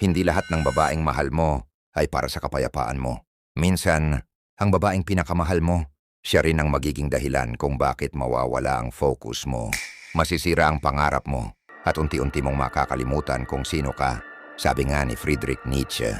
Hindi lahat ng babaeng mahal mo ay para sa kapayapaan mo. Minsan, ang babaeng pinakamahal mo, siya rin ang magiging dahilan kung bakit mawawala ang focus mo. Masisira ang pangarap mo at unti-unti mong makakalimutan kung sino ka. Sabi nga ni Friedrich Nietzsche,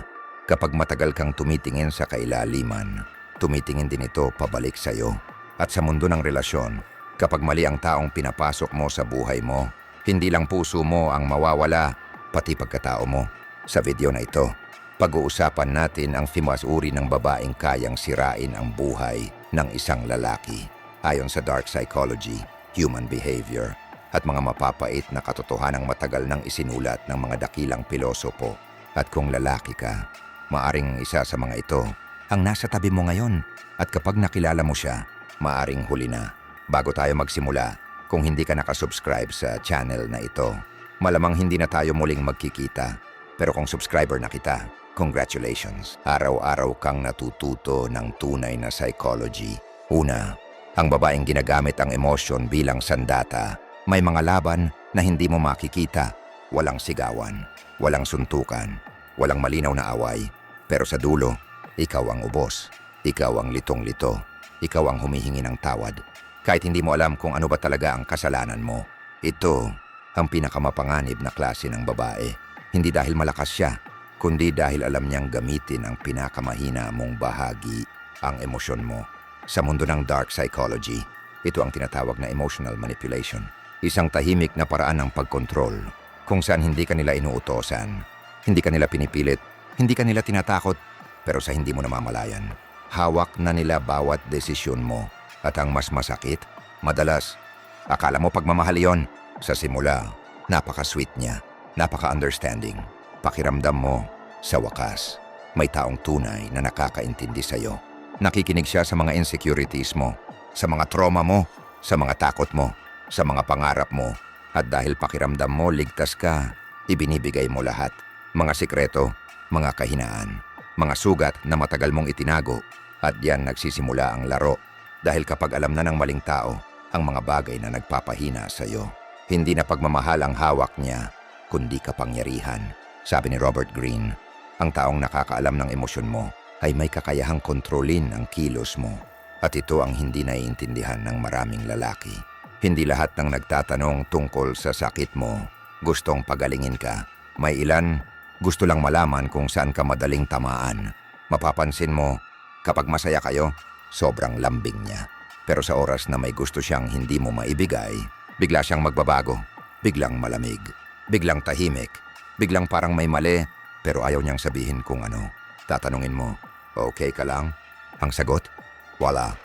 kapag matagal kang tumitingin sa kailaliman, tumitingin din ito pabalik sa'yo. At sa mundo ng relasyon, kapag mali ang taong pinapasok mo sa buhay mo, hindi lang puso mo ang mawawala, pati pagkatao mo. Sa video na ito, pag-uusapan natin ang uri ng babaeng kayang sirain ang buhay ng isang lalaki ayon sa dark psychology, human behavior, at mga mapapait na katotohanang matagal nang isinulat ng mga dakilang pilosopo. At kung lalaki ka, maaring isa sa mga ito ang nasa tabi mo ngayon, at kapag nakilala mo siya, maaring huli na. Bago tayo magsimula, kung hindi ka nakasubscribe sa channel na ito, malamang hindi na tayo muling magkikita. Pero kung subscriber na kita, congratulations. Araw-araw kang natututo ng tunay na psychology. Una, ang babaeng ginagamit ang emosyon bilang sandata. May mga laban na hindi mo makikita. Walang sigawan, walang suntukan, walang malinaw na away. Pero sa dulo, ikaw ang ubos. Ikaw ang litong-lito. Ikaw ang humihingi ng tawad. Kahit hindi mo alam kung ano ba talaga ang kasalanan mo. Ito ang pinakamapanganib na klase ng babae. Hindi dahil malakas siya, kundi dahil alam niyang gamitin ang pinakamahina mong bahagi, ang emosyon mo. Sa mundo ng dark psychology, ito ang tinatawag na emotional manipulation. Isang tahimik na paraan ng pagkontrol, kung saan hindi ka nila inuutosan, hindi ka nila pinipilit, hindi ka nila tinatakot, pero sa hindi mo namamalayan. Hawak na nila bawat desisyon mo. At ang mas masakit, madalas, akala mo pagmamahal yon. Sa simula, napaka-sweet niya. Napaka-understanding. Pakiramdam mo, sa wakas, may taong tunay na nakakaintindi sa'yo. Nakikinig siya sa mga insecurities mo, sa mga trauma mo, sa mga takot mo, sa mga pangarap mo. At dahil pakiramdam mo, ligtas ka, ibinibigay mo lahat. Mga sikreto, mga kahinaan, mga sugat na matagal mong itinago. At diyan nagsisimula ang laro. Dahil kapag alam na ng maling tao, ang mga bagay na nagpapahina sa'yo. Hindi na pagmamahal ang hawak niya, kundi kapangyarihan. Sabi ni Robert Greene, ang taong nakakaalam ng emosyon mo ay may kakayahang kontrolin ang kilos mo. At ito ang hindi naiintindihan ng maraming lalaki. Hindi lahat ng nagtatanong tungkol sa sakit mo gustong pagalingin ka. May ilan gusto lang malaman kung saan ka madaling tamaan. Mapapansin mo, kapag masaya kayo, sobrang lambing niya. Pero sa oras na may gusto siyang hindi mo maibigay, bigla siyang magbabago, biglang malamig. Biglang tahimik, biglang parang may mali, pero ayaw niyang sabihin kung ano. Tatanungin mo, okay ka lang? Ang sagot, wala.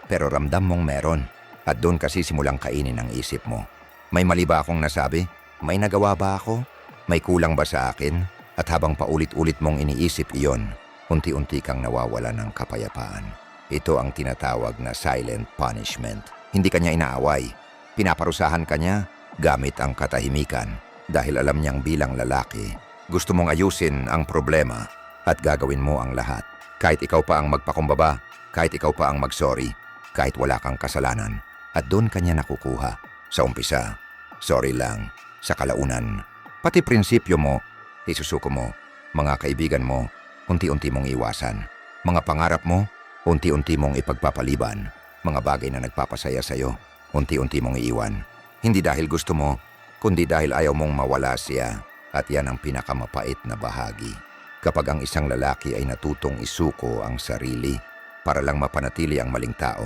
Pero ramdam mong meron, at doon kasi simulang kainin ang isip mo. May mali ba akong nasabi? May nagawa ba ako? May kulang ba sa akin? At habang paulit-ulit mong iniisip iyon, unti-unti kang nawawala ng kapayapaan. Ito ang tinatawag na silent punishment. Hindi kanya inaaway. Pinaparusahan kanya gamit ang katahimikan. Dahil alam niyang bilang lalaki, gusto mong ayusin ang problema at gagawin mo ang lahat. Kahit ikaw pa ang magpakumbaba, kahit ikaw pa ang magsorry, kahit wala kang kasalanan. At doon kanya nakukuha. Sa umpisa, sorry lang. Sa kalaunan, pati prinsipyo mo, isusuko mo. Mga kaibigan mo, unti-unti mong iwasan. Mga pangarap mo, unti-unti mong ipagpapaliban. Mga bagay na nagpapasaya sa'yo, unti-unti mong iiwan. Hindi dahil gusto mo, kundi dahil ayaw mong mawala siya. At yan ang pinakamapait na bahagi. Kapag ang isang lalaki ay natutong isuko ang sarili para lang mapanatili ang maling tao,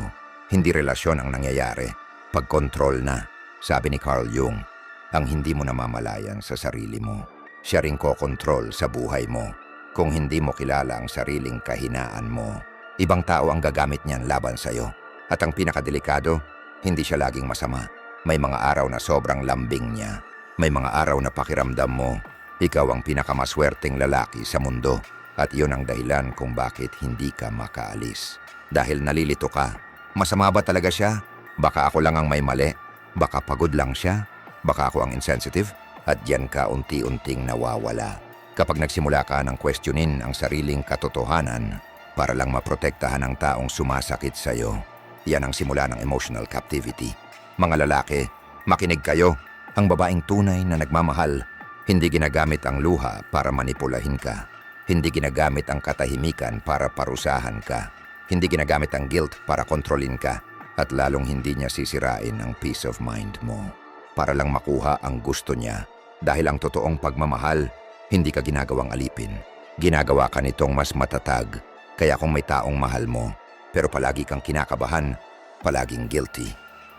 hindi relasyon ang nangyayari, pagkontrol na. Sabi ni Carl Jung, ang hindi mo namamalayan sa sarili mo, siya ring kokontrol sa buhay mo. Kung hindi mo kilala ang sariling kahinaan mo, ibang tao ang gagamit niyan laban sa'yo. At ang pinakadelikado, hindi siya laging masama. May mga araw na sobrang lambing niya. May mga araw na pakiramdam mo, ikaw ang pinakamaswerteng lalaki sa mundo. At iyon ang dahilan kung bakit hindi ka makaalis. Dahil nalilito ka. Masama ba talaga siya? Baka ako lang ang may mali. Baka pagod lang siya. Baka ako ang insensitive. At diyan ka unti-unting nawawala. Kapag nagsimula ka ng questionin ang sariling katotohanan para lang maprotektahan ang taong sumasakit sa'yo, yan ang simula ng emotional captivity. Mga lalaki, makinig kayo. Ang babaeng tunay na nagmamahal, Hindi ginagamit ang luha para manipulahin ka. Hindi ginagamit ang katahimikan para parusahan ka. Hindi ginagamit ang guilt para kontrolin ka. At lalong hindi niya sisirain ang peace of mind mo. Para lang makuha ang gusto niya. Dahil ang totoong pagmamahal, hindi ka ginagawang alipin. Ginagawa ka nitong mas matatag. Kaya kung may taong mahal mo, pero palagi kang kinakabahan, palaging guilty,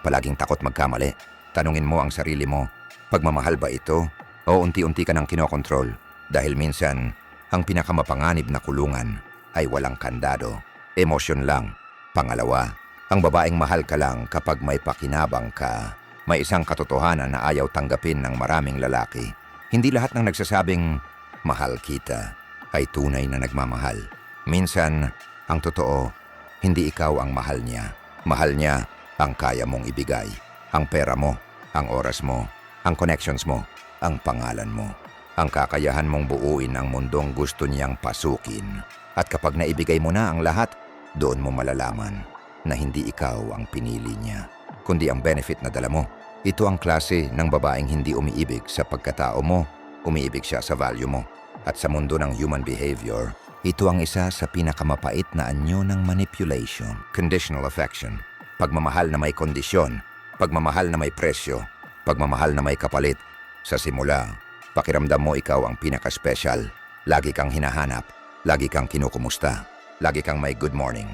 palaging takot magkamali, tanungin mo ang sarili mo, pagmamahal ba ito? O unti-unti ka nang kinokontrol? Dahil minsan, ang pinakamapanganib na kulungan ay walang kandado. Emosyon lang. Pangalawa, ang babaeng mahal ka lang kapag may pakinabang ka. May isang katotohanan na ayaw tanggapin ng maraming lalaki. Hindi lahat ng nagsasabing, mahal kita, ay tunay na nagmamahal. Minsan, ang totoo, hindi ikaw ang mahal niya. Mahal niya ang kaya mong ibigay. Ang pera mo, ang oras mo, ang connections mo, ang pangalan mo. Ang kakayahan mong buuin ang mundong gusto niyang pasukin. At kapag naibigay mo na ang lahat, doon mo malalaman na hindi ikaw ang pinili niya, kundi ang benefit na dala mo. Ito ang klase ng babaeng hindi umiibig sa pagkatao mo, umiibig siya sa value mo. At sa mundo ng human behavior, ito ang isa sa pinakamapait na anyo ng manipulation. Conditional affection. Pagmamahal na may kondisyon. Pagmamahal na may presyo. Pagmamahal na may kapalit. Sa simula, pakiramdam mo ikaw ang pinaka-special. Lagi kang hinahanap. Lagi kang kinukumusta. Lagi kang may good morning.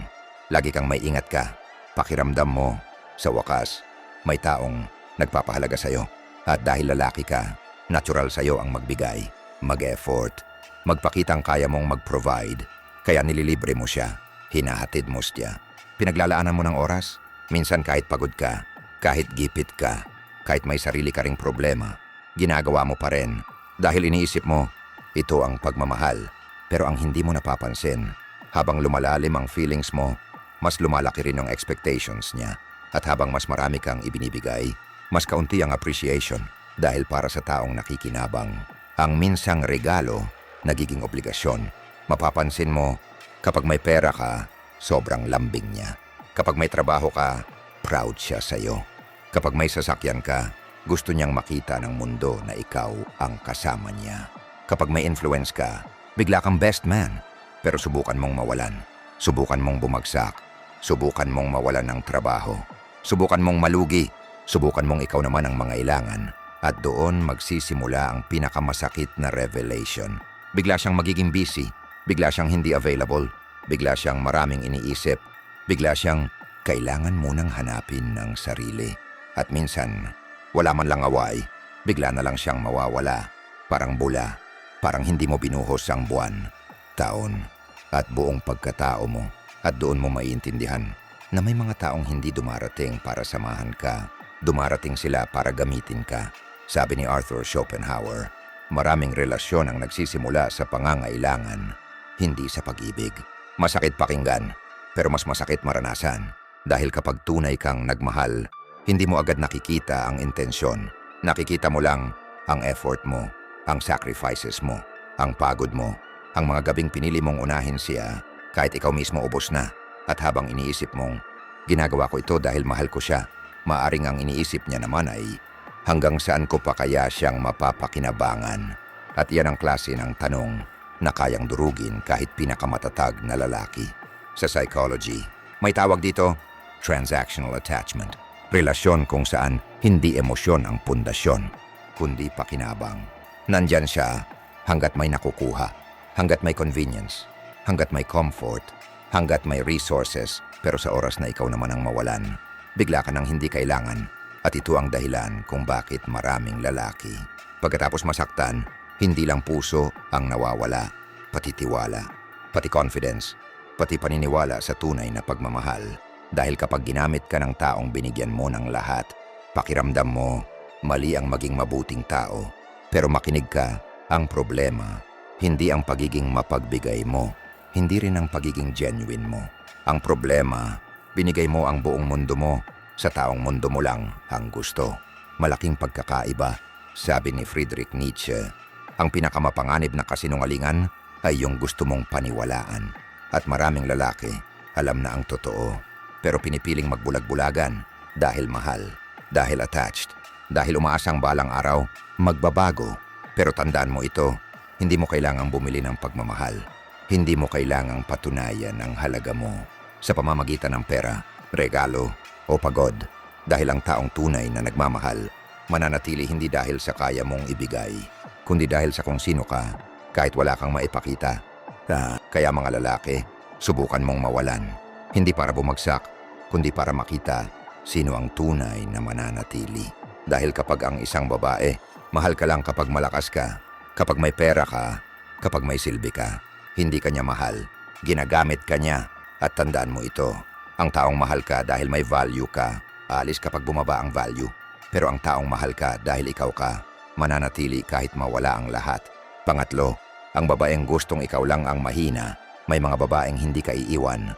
Lagi kang may ingat ka. Pakiramdam mo, sa wakas, may taong nagpapahalaga sa'yo. At dahil lalaki ka, natural sa'yo ang magbigay, mag-effort, magpakitang kaya mong mag-provide, kaya nililibre mo siya, hinahatid mo siya. Pinaglalaanan mo ng oras, minsan kahit pagod ka, kahit gipit ka, kahit may sarili ka ring problema, ginagawa mo pa rin dahil iniisip mo, ito ang pagmamahal. Pero ang hindi mo napapansin, habang lumalalim ang feelings mo, mas lumalaki rin ang expectations niya. At habang mas marami kang ibinibigay, mas kaunti ang appreciation dahil para sa taong nakikinabang. Ang minsang regalo, nagiging obligasyon. Mapapansin mo, kapag may pera ka, sobrang lambing niya. Kapag may trabaho ka, proud siya sa'yo. Kapag may sasakyan ka, gusto niyang makita ng mundo na ikaw ang kasama niya. Kapag may influence ka, bigla kang best man. Pero subukan mong mawalan. Subukan mong bumagsak. Subukan mong mawalan ng trabaho. Subukan mong malugi. Subukan mong ikaw naman ang mangailangan. At doon magsisimula ang pinakamasakit na revelation. Bigla siyang magiging busy. Bigla siyang hindi available. Bigla siyang maraming iniisip. Bigla siyang kailangan munang hanapin ng sarili. At minsan, wala man lang away. Bigla na lang siyang mawawala. Parang bula. Parang hindi mo binuhos ang buwan, taon, at buong pagkatao mo. At doon mo maiintindihan na may mga taong hindi dumarating para samahan ka. Dumarating sila para gamitin ka. Sabi ni Arthur Schopenhauer, maraming relasyon ang nagsisimula sa pangangailangan, hindi sa pag-ibig. Masakit pakinggan, pero mas masakit maranasan. Dahil kapag tunay kang nagmahal, hindi mo agad nakikita ang intensyon. Nakikita mo lang ang effort mo, ang sacrifices mo, ang pagod mo, ang mga gabing pinili mong unahin siya kahit ikaw mismo ubos na. At habang iniisip mong, ginagawa ko ito dahil mahal ko siya, maaring ang iniisip niya naman ay, hanggang saan ko pa kaya siyang mapapakinabangan? At yan ang klase ng tanong na kayang durugin kahit pinakamatatag na lalaki. Sa psychology, may tawag dito, transactional attachment. Relasyon kung saan hindi emosyon ang pundasyon, kundi pakinabang. Nandyan siya hanggat may nakukuha, hanggat may convenience, hanggat may comfort, hanggat may resources, pero sa oras na ikaw naman ang mawalan, bigla ka nang hindi kailangan. At ito ang dahilan kung bakit maraming lalaki, pagkatapos masaktan, hindi lang puso ang nawawala, pati tiwala, pati confidence, pati paniniwala sa tunay na pagmamahal. Dahil kapag ginamit ka ng taong binigyan mo ng lahat, pakiramdam mo, mali ang maging mabuting tao. Pero makinig ka, ang problema, hindi ang pagiging mapagbigay mo, hindi rin ang pagiging genuine mo. Ang problema, binigay mo ang buong mundo mo, sa taong mundo mo lang ang gusto. Malaking pagkakaiba, sabi ni Friedrich Nietzsche. Ang pinakamapanganib na kasinungalingan ay yung gusto mong paniwalaan. At maraming lalaki, alam na ang totoo, pero pinipiling magbulag-bulagan dahil mahal, dahil attached, dahil umaasang balang araw, magbabago. Pero tandaan mo ito, hindi mo kailangang bumili ng pagmamahal. Hindi mo kailangang patunayan ang halaga mo sa pamamagitan ng pera, regalo o pagod. Dahil ang taong tunay na nagmamahal, mananatili hindi dahil sa kaya mong ibigay, kundi dahil sa kung sino ka, kahit wala kang maipakita. Kaya mga lalaki, subukan mong mawalan. Hindi para bumagsak, kundi para makita sino ang tunay na mananatili. Dahil kapag ang isang babae, mahal ka lang kapag malakas ka, kapag may pera ka, kapag may silbi ka. Hindi ka niya mahal, ginagamit ka niya. At tandaan mo ito, ang taong mahal ka dahil may value ka, aalis kapag bumaba ang value. Pero ang taong mahal ka dahil ikaw ka, mananatili kahit mawala ang lahat. Pangatlo, ang babaeng gustong ikaw lang ang mahina. May mga babaeng hindi ka iiwan,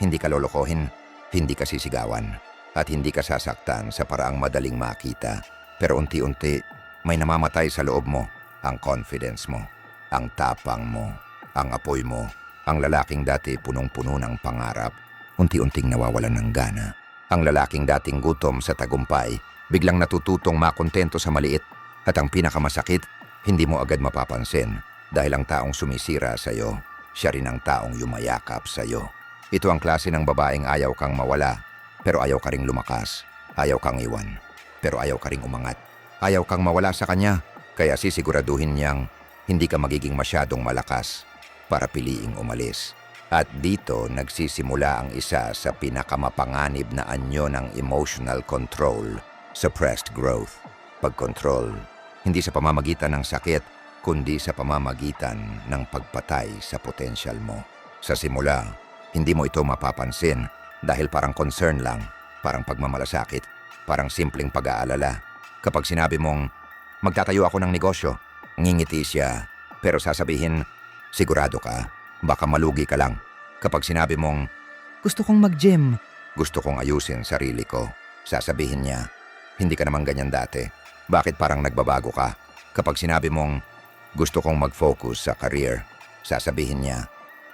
hindi ka lolokohin, hindi ka sisigawan, at hindi ka sasaktan sa paraang madaling makita. Pero unti-unti, may namamatay sa loob mo, ang confidence mo, ang tapang mo, ang apoy mo, ang lalaking dati punong-puno ng pangarap, unti-unting nawawalan ng gana. Ang lalaking dating gutom sa tagumpay, biglang natututong makontento sa maliit. At ang pinakamasakit, hindi mo agad mapapansin dahil ang taong sumisira sa'yo, siya rin ang taong yumayakap sa'yo. Ito ang klase ng babaeng ayaw kang mawala, pero ayaw ka ring lumakas. Ayaw kang iwan, pero ayaw ka ring umangat. Ayaw kang mawala sa kanya, kaya sisiguraduhin niyang hindi ka magiging masyadong malakas para piliing umalis. At dito nagsisimula ang isa sa pinakamapanganib na anyo ng emotional control, suppressed growth. Pagkontrol, hindi sa pamamagitan ng sakit, kundi sa pamamagitan ng pagpatay sa potensyal mo. Sa simula, hindi mo ito mapapansin dahil parang concern lang, parang pagmamalasakit, parang simpleng pag-aalala. Kapag sinabi mong, magtatayo ako ng negosyo, ngingiti siya, pero sasabihin, sigurado ka, baka malugi ka lang. Kapag sinabi mong, gusto kong mag-gym, gusto kong ayusin sarili ko, sasabihin niya, hindi ka naman ganyan dati. Bakit parang nagbabago ka? Kapag sinabi mong, gusto kong mag-focus sa career, sasabihin niya,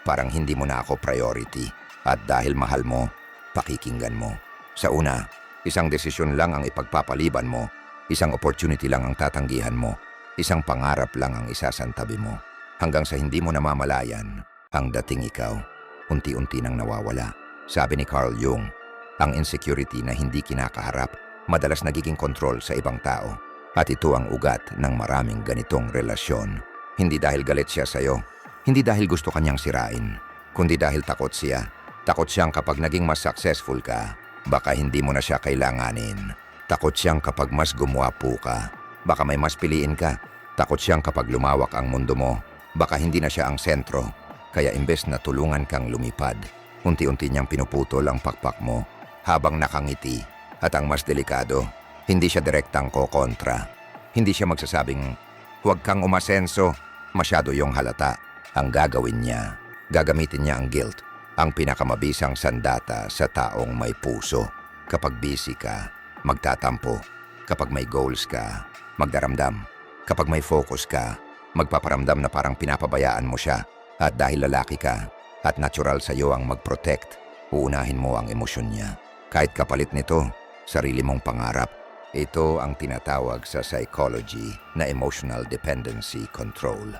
parang hindi mo na ako priority. At dahil mahal mo, pakikinggan mo. Sa una, isang desisyon lang ang ipagpapaliban mo, isang opportunity lang ang tatanggihan mo, isang pangarap lang ang isasantabi mo. Hanggang sa hindi mo namamalayan, ang dating ikaw, unti-unti nang nawawala. Sabi ni Carl Jung, ang insecurity na hindi kinakaharap, madalas nagiging kontrol sa ibang tao. At ito ang ugat ng maraming ganitong relasyon. Hindi dahil galit siya sa'yo, hindi dahil gusto kanyang sirain, kundi dahil takot siya. Takot siyang kapag naging mas successful ka, baka hindi mo na siya kailanganin. Takot siyang kapag mas gumwapo ka, baka may mas piliin ka. Takot siyang kapag lumawak ang mundo mo, baka hindi na siya ang sentro. Kaya imbes na tulungan kang lumipad, unti-unti niyang pinuputol ang pakpak mo habang nakangiti. At ang mas delikado, hindi siya direktang kokontra. Hindi siya magsasabing, huwag kang umasenso, masyado yung halata. Ang gagawin niya, gagamitin niya ang guilt, ang pinakamabisang sandata sa taong may puso. Kapag busy ka, magtatampo. Kapag may goals ka, magdaramdam. Kapag may focus ka, magpaparamdam na parang pinapabayaan mo siya. At dahil lalaki ka, at natural sa iyo ang mag-protect, uunahin mo ang emosyon niya. Kahit kapalit nito, sarili mong pangarap. Ito ang tinatawag sa psychology na emotional dependency control.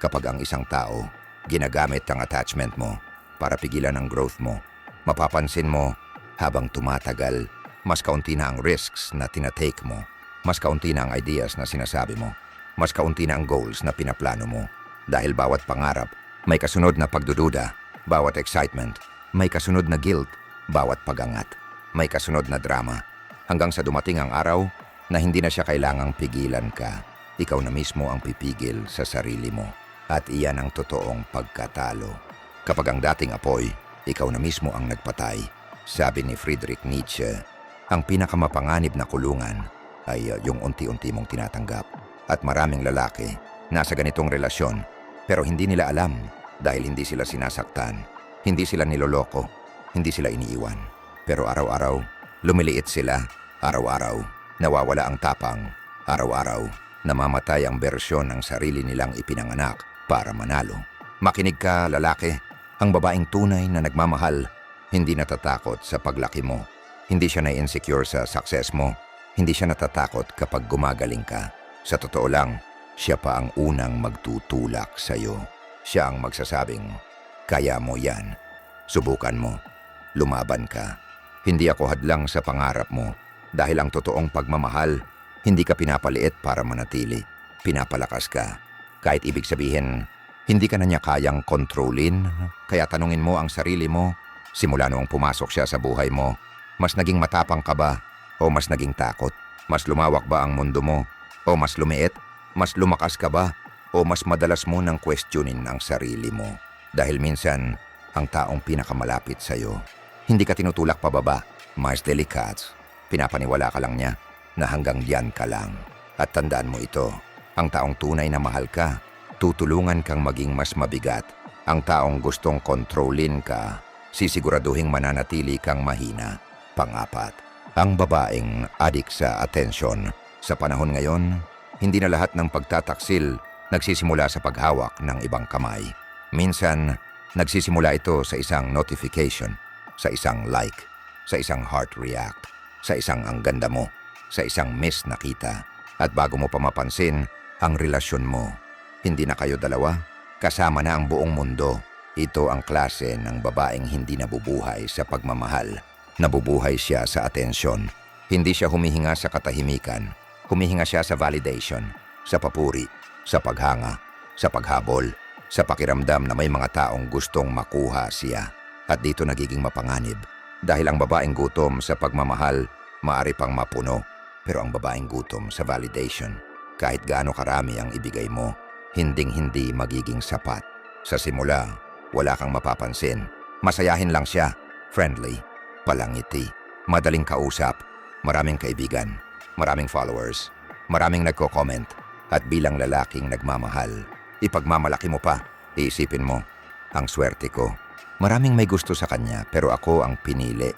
Kapag ang isang tao, ginagamit ang attachment mo para pigilan ang growth mo, mapapansin mo habang tumatagal, mas kaunti na ang risks na tinatake mo, mas kaunti na ang ideas na sinasabi mo, mas kaunti na ang goals na pinaplano mo. Dahil bawat pangarap, may kasunod na pagdududa, bawat excitement, may kasunod na guilt, bawat pagangat, may kasunod na drama. Hanggang sa dumating ang araw na hindi na siya kailangang pigilan ka. Ikaw na mismo ang pipigil sa sarili mo. At iyan ang totoong pagkatalo. Kapag ang dating apoy, ikaw na mismo ang nagpatay. Sabi ni Friedrich Nietzsche, ang pinakamapanganib na kulungan ay yung unti-unti mong tinatanggap. At maraming lalaki nasa ganitong relasyon pero hindi nila alam dahil hindi sila sinasaktan, hindi sila niloloko, hindi sila iniiwan. Pero araw-araw, lumiliit sila. Araw-araw, nawawala ang tapang. Araw-araw, namamatay ang bersyon ng sarili nilang ipinanganak para manalo. Makinig ka, lalaki. Ang babaeng tunay na nagmamahal, hindi natatakot sa paglaki mo. Hindi siya na-insecure sa success mo. Hindi siya natatakot kapag gumagaling ka. Sa totoo lang, siya pa ang unang magtutulak sa'yo. Siya ang magsasabing, kaya mo yan. Subukan mo. Lumaban ka. Hindi ako hadlang sa pangarap mo. Dahil ang totoong pagmamahal, hindi ka pinapaliit para manatili. Pinapalakas ka. Kahit ibig sabihin, hindi ka na niya kayang kontrolin. Kaya tanungin mo ang sarili mo, simula noong pumasok siya sa buhay mo, mas naging matapang ka ba o mas naging takot? Mas lumawak ba ang mundo mo o mas lumiit? Mas lumakas ka ba o mas madalas mo nang questionin ang sarili mo? Dahil minsan, ang taong pinakamalapit sa'yo, hindi ka tinutulak pababa, mas delikats. Pinapaniwala ka lang niya na hanggang diyan ka lang. At tandaan mo ito, ang taong tunay na mahal ka, tutulungan kang maging mas mabigat. Ang taong gustong kontrolin ka, sisiguraduhing mananatili kang mahina. Pang-apat, ang babaeng adik sa atensyon. Sa panahon ngayon, hindi na lahat ng pagtataksil nagsisimula sa paghawak ng ibang kamay. Minsan, nagsisimula ito sa isang notification, sa isang like, sa isang heart react, sa isang ang ganda mo, sa isang miss na kita. At bago mo pa mapansin, ang relasyon mo, hindi na kayo dalawa, kasama na ang buong mundo. Ito ang klase ng babaeng hindi nabubuhay sa pagmamahal. Nabubuhay siya sa atensyon. Hindi siya humihinga sa katahimikan. Humihinga siya sa validation, sa papuri, sa paghanga, sa paghabol, sa pakiramdam na may mga taong gustong makuha siya. At dito nagiging mapanganib. Dahil ang babaeng gutom sa pagmamahal, maari pang mapuno. Pero ang babaeng gutom sa validation, kahit gaano karami ang ibigay mo, hinding-hindi magiging sapat. Sa simula, wala kang mapapansin. Masayahin lang siya, friendly, palangiti, madaling kausap, maraming kaibigan, maraming followers, maraming nagko-comment, at bilang lalaking nagmamahal, ipagmamalaki mo pa, iisipin mo, ang swerte ko. Maraming may gusto sa kanya pero ako ang pinili.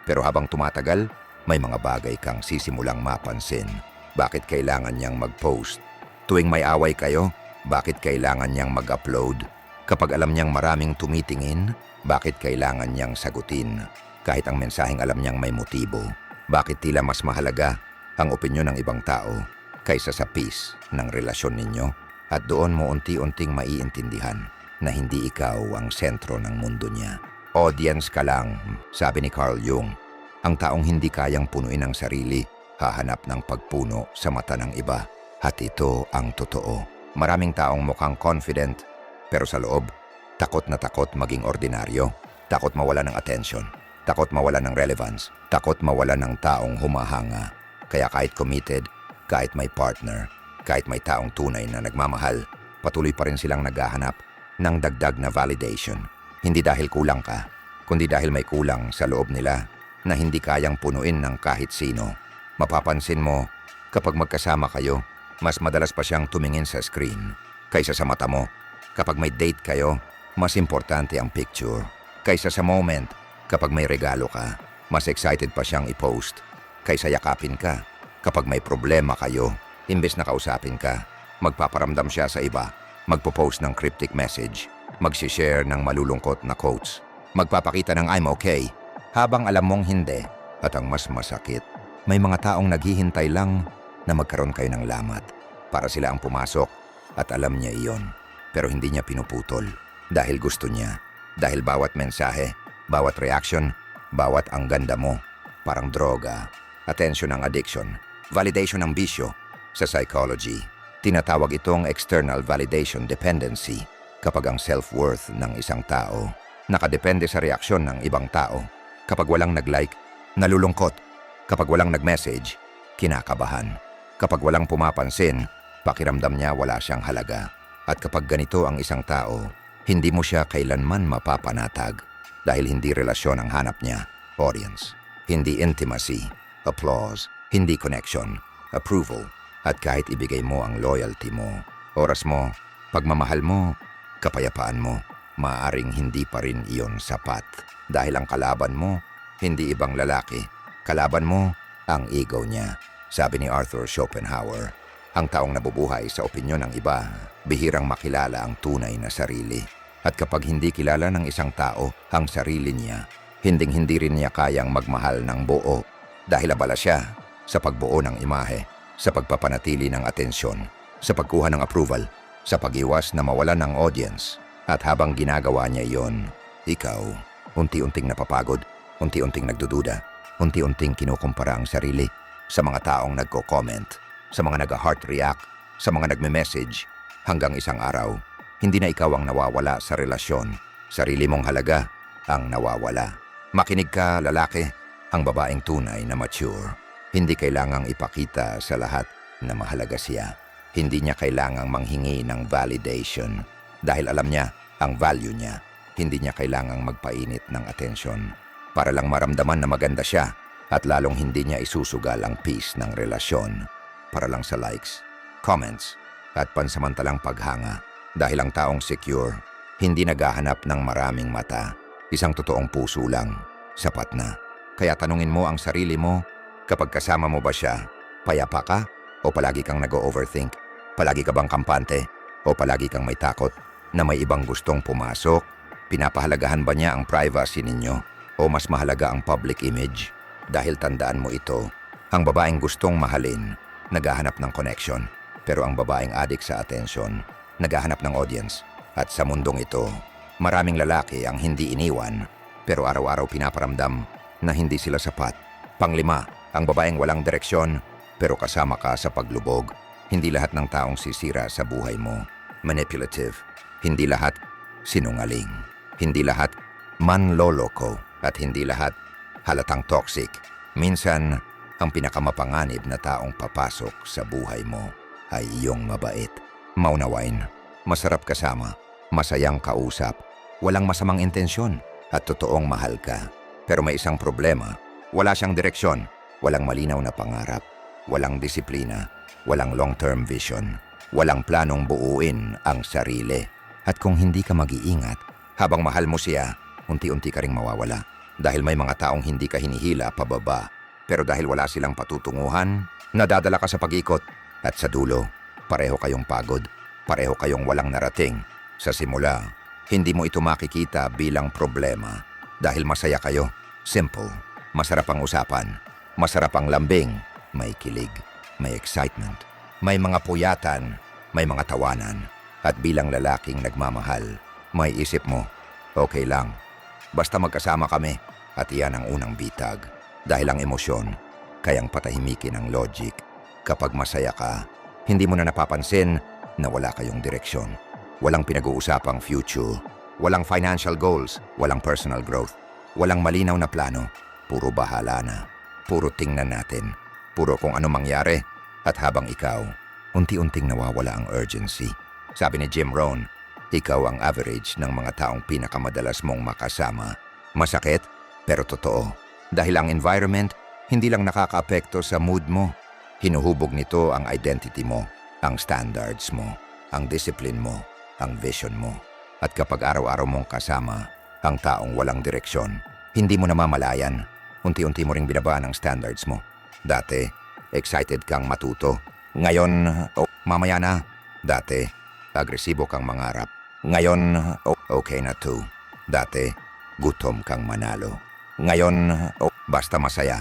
Pero habang tumatagal, may mga bagay kang sisimulang mapansin. Bakit kailangan niyang mag-post? Tuwing may away kayo, bakit kailangan niyang mag-upload? Kapag alam niyang maraming tumitingin, bakit kailangan niyang sagutin? Kahit ang mensaheng alam niyang may motibo, bakit tila mas mahalaga ang opinyon ng ibang tao kaysa sa peace ng relasyon ninyo? At doon mo unti-unting maiintindihan na hindi ikaw ang sentro ng mundo niya. Audience ka lang, sabi ni Carl Jung. Ang taong hindi kayang punuin ang sarili, hahanap ng pagpuno sa mata ng iba. At ito ang totoo. Maraming taong mukhang confident, pero sa loob, takot na takot maging ordinaryo. Takot mawala ng attention. Takot mawala ng relevance. Takot mawala ng taong humahanga. Kaya kahit committed, kahit may partner, kahit may taong tunay na nagmamahal, patuloy pa rin silang naghahanap ng dagdag na validation. Hindi dahil kulang ka, kundi dahil may kulang sa loob nila na hindi kayang punuin ng kahit sino. Mapapansin mo, kapag magkasama kayo, mas madalas pa siyang tumingin sa screen kaysa sa mata mo. Kapag may date kayo, mas importante ang picture kaysa sa moment. Kapag may regalo ka, mas excited pa siyang i-post kaysa yakapin ka. Kapag may problema kayo, imbes na kausapin ka, magpaparamdam siya sa iba, magpo-post ng cryptic message, magsishare ng malulungkot na quotes, magpapakita ng I'm okay, habang alam mong hindi. At ang mas masakit, may mga taong naghihintay lang na magkaroon kayo ng lamat para sila ang pumasok at alam niya iyon. Pero hindi niya pinuputol dahil gusto niya. Dahil bawat mensahe, bawat reaction, bawat ang ganda mo, parang droga, attention ang addiction, validation ang bisyo. Sa psychology, tinatawag itong external validation dependency. Kapag ang self-worth ng isang tao nakadepende sa reaksyon ng ibang tao. Kapag walang nag-like, nalulungkot. Kapag walang nag-message, kinakabahan. Kapag walang pumapansin, pakiramdam niya wala siyang halaga. At kapag ganito ang isang tao, hindi mo siya kailanman mapapanatag dahil hindi relasyon ang hanap niya, audience. Hindi intimacy, applause, hindi connection, approval. At kahit ibigay mo ang loyalty mo, oras mo, pagmamahal mo, kapayapaan mo, maaaring hindi pa rin iyon sapat. Dahil ang kalaban mo, hindi ibang lalaki. Kalaban mo, ang ego niya. Sabi ni Arthur Schopenhauer, ang taong nabubuhay sa opinyon ng iba, bihirang makilala ang tunay na sarili. At kapag hindi kilala ng isang tao ang sarili niya, hinding-hindi rin niya kayang magmahal ng buo dahil abala siya sa pagbuo ng imahe, sa pagpapanatili ng atensyon, sa pagkuha ng approval, sa pag-iwas na mawalan ng audience. At habang ginagawa niya iyon, ikaw, unti-unting napapagod, unti-unting nagdududa, unti-unting kinukumpara ang sarili sa mga taong nagko-comment, sa mga nag-heart react, sa mga nagme-message, hanggang isang araw, hindi na ikaw ang nawawala sa relasyon. Sarili mong halaga ang nawawala. Makinig ka, lalaki, ang babaeng tunay na mature. Hindi kailangang ipakita sa lahat na mahalaga siya. Hindi niya kailangang manghingi ng validation dahil alam niya ang value niya. Hindi niya kailangang magpainit ng atensyon para lang maramdaman na maganda siya at lalong hindi niya isusugal ang peace ng relasyon para lang sa likes, comments at pansamantalang paghanga dahil ang taong secure hindi naghahanap ng maraming mata. Isang totoong puso lang, sapat na. Kaya tanungin mo ang sarili mo, kapag kasama mo ba siya, payapa ka o palagi kang nag-overthink? Palagi ka bang kampante o palagi kang may takot na may ibang gustong pumasok? Pinapahalagahan ba niya ang privacy ninyo o mas mahalaga ang public image? Dahil tandaan mo ito, ang babaeng gustong mahalin, naghahanap ng connection. Pero ang babaeng adik sa attention, naghahanap ng audience. At sa mundong ito, maraming lalaki ang hindi iniwan, pero araw-araw pinaparamdam na hindi sila sapat. Panglima, ang babaeng walang direksyon, pero kasama ka sa paglubog. Hindi lahat ng taong sisira sa buhay mo manipulative. Hindi lahat sinungaling. Hindi lahat manloloko. At hindi lahat halatang toxic. Minsan, ang pinakamapanganib na taong papasok sa buhay mo ay iyong mabait, maunawain, masarap kasama, masayang kausap, walang masamang intensyon at totoong mahal ka. Pero may isang problema, wala siyang direksyon, walang malinaw na pangarap, walang disiplina, walang long-term vision, walang planong buuin ang sarili. At kung hindi ka mag-iingat, habang mahal mo siya, unti-unti ka ring mawawala. Dahil may mga taong hindi ka hinihila pababa, pero dahil wala silang patutunguhan, nadadala ka sa pag-ikot. At sa dulo, pareho kayong pagod, pareho kayong walang narating. Sa simula, hindi mo ito makikita bilang problema. Dahil masaya kayo, simple, masarap ang usapan, masarap ang lambing, may kilig, may excitement, may mga puyatan, may mga tawanan. At bilang lalaking nagmamahal, may isip mo, okay lang, basta magkasama kami. At iyan ang unang bitag. Dahil ang emosyon, kayang patahimikin ang logic. Kapag masaya ka, hindi mo na napapansin na wala kayong direksyon. Walang pinag-uusapang future, walang financial goals, walang personal growth, walang malinaw na plano. Puro bahala na, puro tingnan natin, puro kung ano mangyari. At habang ikaw, unti-unting nawawala ang urgency. Sabi ni Jim Rohn, ikaw ang average ng mga taong pinakamadalas mong makasama. Masakit, pero totoo. Dahil ang environment, hindi lang nakakaapekto sa mood mo. Hinuhubog nito ang identity mo, ang standards mo, ang discipline mo, ang vision mo. At kapag araw-araw mong kasama ang taong walang direksyon, hindi mo namamalayan. Unti-unti mo ring binabaan ang standards mo. Dati, excited kang matuto. Ngayon, mamaya na. Dati, agresibo kang mangarap. Ngayon, okay na to. Dati, gutom kang manalo. Ngayon, basta masaya.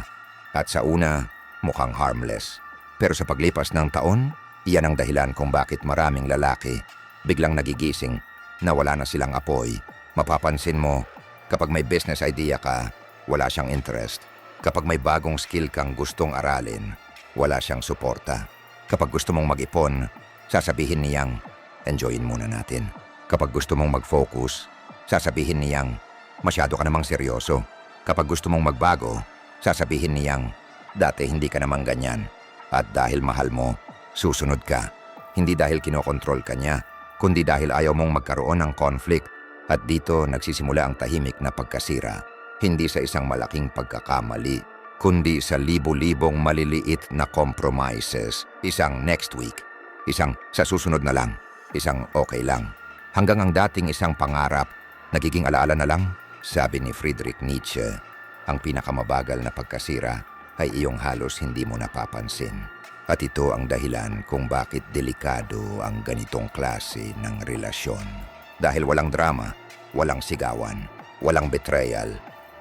At sa una, mukhang harmless. Pero sa paglipas ng taon, iyan ang dahilan kung bakit maraming lalaki biglang nagigising na wala na silang apoy. Mapapansin mo, kapag may business idea ka, wala siyang interest. Kapag may bagong skill kang gustong aralin, wala siyang suporta. Kapag gusto mong mag-ipon, sasabihin niyang, enjoyin muna natin. Kapag gusto mong mag-focus, sasabihin niyang, masyado ka namang seryoso. Kapag gusto mong magbago, sasabihin niyang, dati hindi ka naman ganyan. At dahil mahal mo, susunod ka. Hindi dahil kinokontrol ka niya, kundi dahil ayaw mong magkaroon ng conflict. At dito nagsisimula ang tahimik na pagkasira. Hindi sa isang malaking pagkakamali, kundi sa libo-libong maliliit na compromises. Isang next week, isang sa susunod na lang, isang okay lang. Hanggang ang dating isang pangarap, nagiging alaala na lang. Sabi ni Friedrich Nietzsche, ang pinakamabagal na pagkasira ay iyong halos hindi mo napapansin. At ito ang dahilan kung bakit delikado ang ganitong klase ng relasyon. Dahil walang drama, walang sigawan, walang betrayal,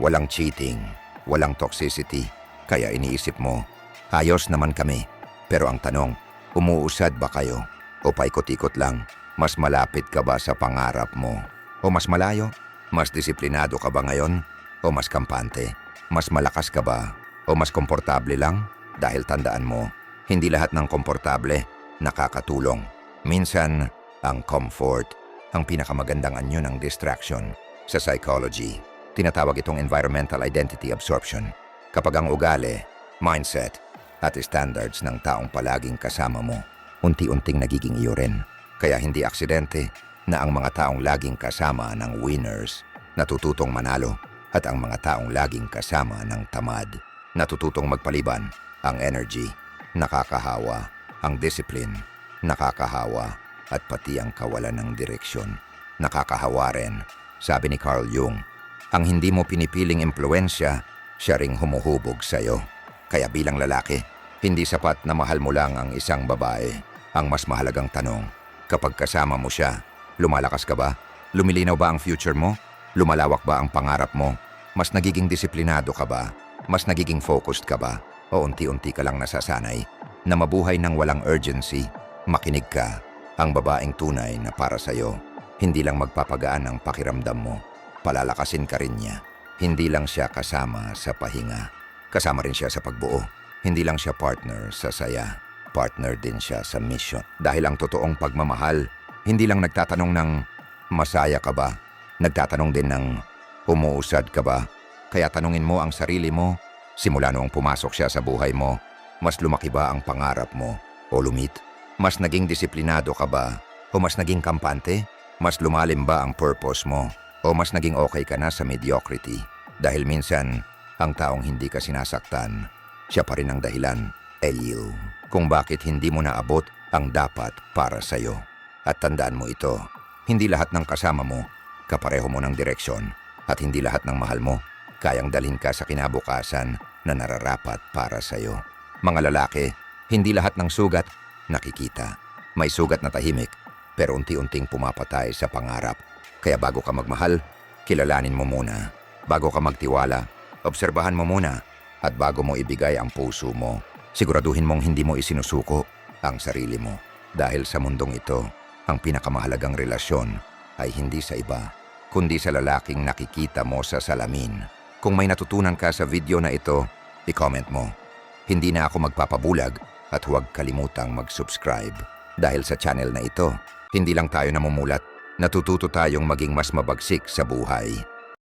walang cheating, walang toxicity. Kaya iniisip mo, ayos naman kami. Pero ang tanong, umuusad ba kayo? O paikot-ikot lang? Mas malapit ka ba sa pangarap mo? O mas malayo? Mas disiplinado ka ba ngayon? O mas kampante? Mas malakas ka ba? O mas komportable lang? Dahil tandaan mo, hindi lahat ng komportable nakakatulong. Minsan, ang comfort, ang pinakamagandang anyo ng distraction. Sa psychology, tinatawag itong environmental identity absorption. Kapag ang ugali, mindset, at standards ng taong palaging kasama mo, unti-unting nagiging iyo rin. Kaya hindi aksidente na ang mga taong laging kasama ng winners, natututong manalo, at ang mga taong laging kasama ng tamad, natututong magpaliban. Ang energy, nakakahawa. Ang discipline, nakakahawa. At pati ang kawalan ng direksyon, nakakahawa rin. Sabi ni Carl Jung, ang hindi mo pinipiling impluensya, siya ring humuhubog sa'yo. Kaya bilang lalaki, hindi sapat na mahal mo lang ang isang babae. Ang mas mahalagang tanong, kapag kasama mo siya, lumalakas ka ba? Lumilinaw ba ang future mo? Lumalawak ba ang pangarap mo? Mas nagiging disiplinado ka ba? Mas nagiging focused ka ba? O unti-unti ka lang nasasanay na mabuhay ng walang urgency? Makinig ka, ang babaeng tunay na para sa'yo. Hindi lang magpapagaan ang pakiramdam mo, palalakasin ka rin niya. Hindi lang siya kasama sa pahinga, kasama rin siya sa pagbuo. Hindi lang siya partner sa saya, partner din siya sa mission. Dahil ang totoong pagmamahal, hindi lang nagtatanong ng masaya ka ba? Nagtatanong din ng umuusad ka ba? Kaya tanungin mo ang sarili mo, simula noong pumasok siya sa buhay mo, mas lumaki ba ang pangarap mo o lumit? Mas naging disiplinado ka ba o mas naging kampante? Mas lumalim ba ang purpose mo o mas naging okay ka na sa mediocrity? Dahil minsan, ang taong hindi ka sinasaktan, siya pa rin ang dahilan, kung bakit hindi mo naabot ang dapat para sa'yo. At tandaan mo ito, hindi lahat ng kasama mo, kapareho mo ng direksyon, at hindi lahat ng mahal mo, kayang dalhin ka sa kinabukasan na nararapat para sa'yo. Mga lalaki, hindi lahat ng sugat nakikita. May sugat na tahimik, pero unti-unting pumapatay sa pangarap. Kaya bago ka magmahal, kilalanin mo muna. Bago ka magtiwala, obserbahan mo muna. At bago mo ibigay ang puso mo, siguraduhin mong hindi mo isinusuko ang sarili mo. Dahil sa mundong ito, ang pinakamahalagang relasyon ay hindi sa iba, kundi sa lalaking nakikita mo sa salamin. Kung may natutunan ka sa video na ito, i-comment mo. Hindi na ako magpapabulag at huwag kalimutang mag-subscribe. Dahil sa channel na ito, hindi lang tayo namumulat, natututo tayong maging mas mabagsik sa buhay.